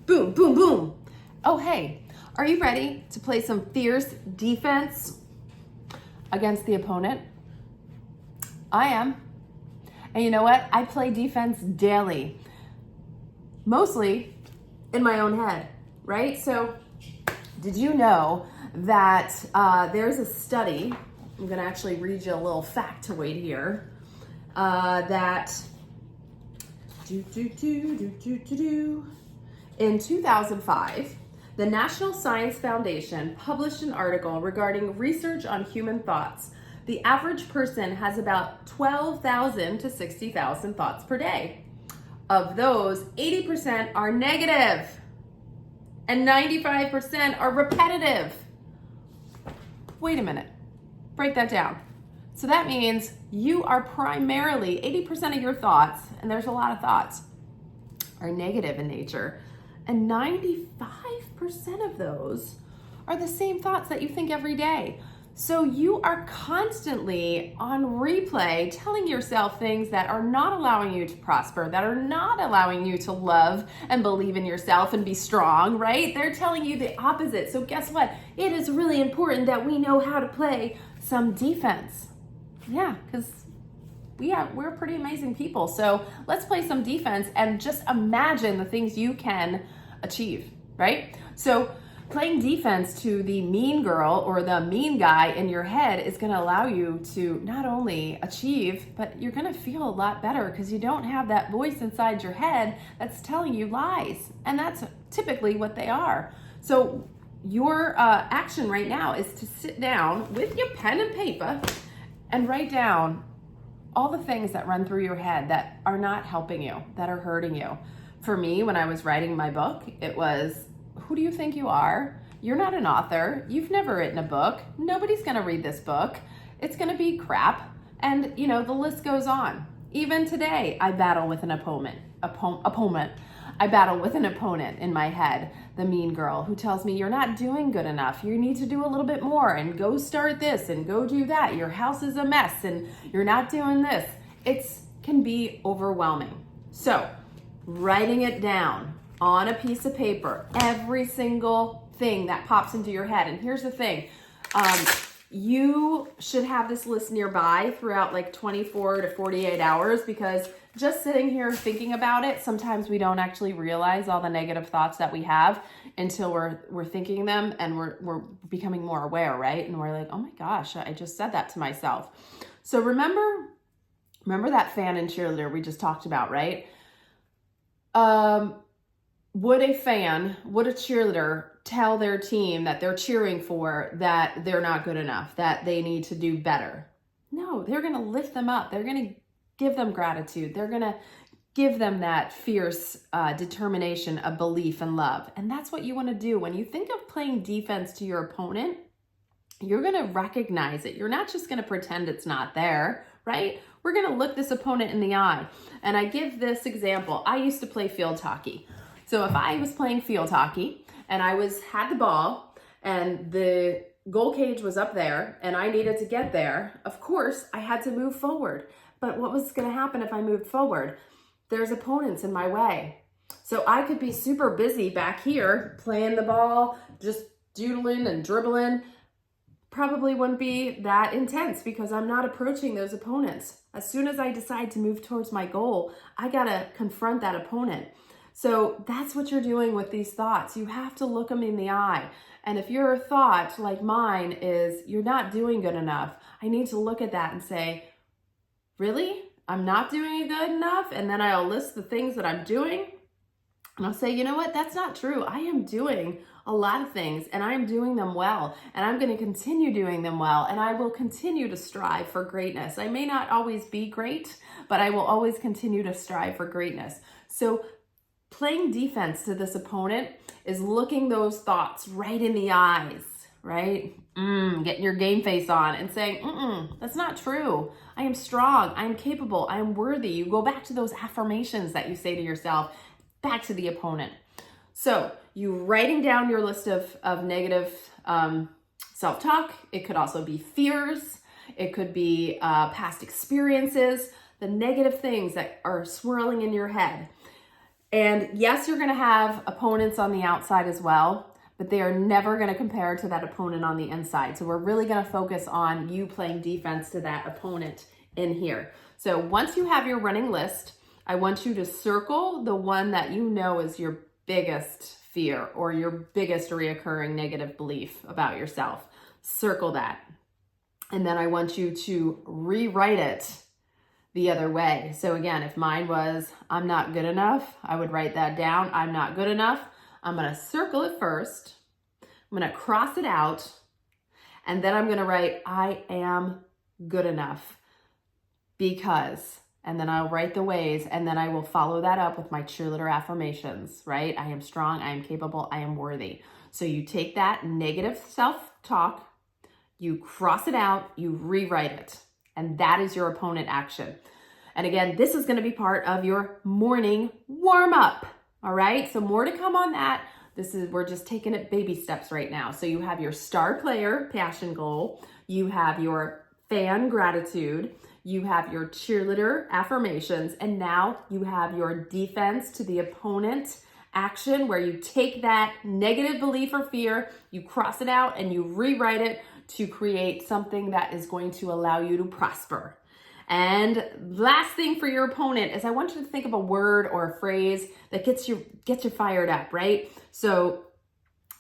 Boom, boom, boom. Oh, hey, are you ready to play some fierce defense against the opponent? I am. And you know what? I play defense daily, mostly in my own head, right? So did you know that there's a study, I'm gonna actually read you a little factoid here, that in 2005, the National Science Foundation published an article regarding research on human thoughts. The average person has about 12,000 to 60,000 thoughts per day. Of those, 80% are negative and 95% are repetitive. Wait a minute, break that down. So that means you are primarily 80% of your thoughts, and there's a lot of thoughts, are negative in nature. And 95% of those are the same thoughts that you think every day. So you are constantly on replay telling yourself things that are not allowing you to prosper, that are not allowing you to love and believe in yourself and be strong, right? They're telling you the opposite. So guess what? It is really important that we know how to play some defense. Yeah, because we're pretty amazing people. So let's play some defense and just imagine the things you can achieve, right? So playing defense to the mean girl or the mean guy in your head is going to allow you to not only achieve, but you're going to feel a lot better because you don't have that voice inside your head that's telling you lies. And that's typically what they are. So your action right now is to sit down with your pen and paper and write down all the things that run through your head that are not helping you, that are hurting you. For me, when I was writing my book, it was, who do you think you are? You're not an author. You've never written a book. Nobody's going to read this book. It's going to be crap. And, you know, the list goes on. Even today, I battle with an opponent. I battle with an opponent in my head, the mean girl who tells me you're not doing good enough. You need to do a little bit more and go start this and go do that. Your house is a mess and you're not doing this. It can be overwhelming. So writing it down on a piece of paper, every single thing that pops into your head. And here's the thing, you should have this list nearby throughout like 24 to 48 hours, because just sitting here thinking about it, sometimes we don't actually realize all the negative thoughts that we have until we're thinking them and we're becoming more aware, right? And we're like, oh my gosh, I just said that to myself. So remember that fan and cheerleader we just talked about, right? Would a cheerleader tell their team that they're cheering for that they're not good enough, that they need to do better? No, they're going to lift them up. They're going to give them gratitude. They're going to give them that fierce determination of belief and love. And that's what you want to do. When you think of playing defense to your opponent, you're going to recognize it. You're not just going to pretend it's not there, right? We're going to look this opponent in the eye. And I give this example. I used to play field hockey. So if I was playing field hockey and I had the ball and the goal cage was up there and I needed to get there, of course I had to move forward. But what was going to happen if I moved forward? There's opponents in my way. So I could be super busy back here playing the ball, just doodling and dribbling. Probably wouldn't be that intense because I'm not approaching those opponents. As soon as I decide to move towards my goal, I got to confront that opponent. So that's what you're doing with these thoughts. You have to look them in the eye. And if your thought, like mine, is you're not doing good enough, I need to look at that and say, really? I'm not doing it good enough? And then I'll list the things that I'm doing. And I'll say, you know what? That's not true. I am doing a lot of things and I'm doing them well. And I'm going to continue doing them well. And I will continue to strive for greatness. I may not always be great, but I will always continue to strive for greatness. So playing defense to this opponent is looking those thoughts right in the eyes, right? Getting your game face on and saying, that's not true. I am strong. I am capable. I am worthy. You go back to those affirmations that you say to yourself, back to the opponent. So you writing down your list of negative self-talk. It could also be fears. It could be past experiences, the negative things that are swirling in your head. And yes, you're going to have opponents on the outside as well, but they are never going to compare to that opponent on the inside. So we're really going to focus on you playing defense to that opponent in here. So once you have your running list, I want you to circle the one that you know is your biggest fear or your biggest reoccurring negative belief about yourself. Circle that. And then I want you to rewrite it the other way. So again, if mine was, I'm not good enough, I would write that down. I'm not good enough. I'm going to circle it first. I'm going to cross it out. And then I'm going to write, I am good enough because, and then I'll write the ways, and then I will follow that up with my cheerleader affirmations, right? I am strong, I am capable, I am worthy. So you take that negative self-talk, you cross it out, you rewrite it, and that is your opponent action. And again, this is going to be part of your morning warm-up, all right? So more to come on that. We're just taking it baby steps right now. So you have your star player passion goal, you have your fan gratitude, you have your cheerleader affirmations, and now you have your defense to the opponent action where you take that negative belief or fear, you cross it out, and you rewrite it to create something that is going to allow you to prosper. And last thing for your opponent is I want you to think of a word or a phrase that gets you fired up, right? So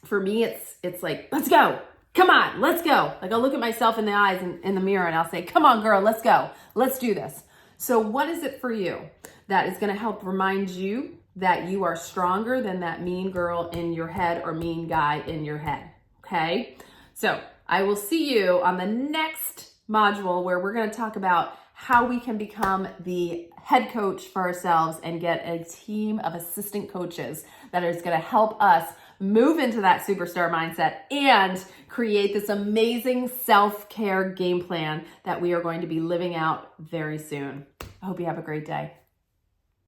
for me, it's like, let's go. Come on, let's go. Like I'll look at myself in the eyes in the mirror and I'll say, come on, girl, let's go. Let's do this. So what is it for you that is going to help remind you that you are stronger than that mean girl in your head or mean guy in your head? Okay. So I will see you on the next module where we're going to talk about how we can become the head coach for ourselves and get a team of assistant coaches that is going to help us move into that superstar mindset and create this amazing self-care game plan that we are going to be living out very soon. I hope you have a great day.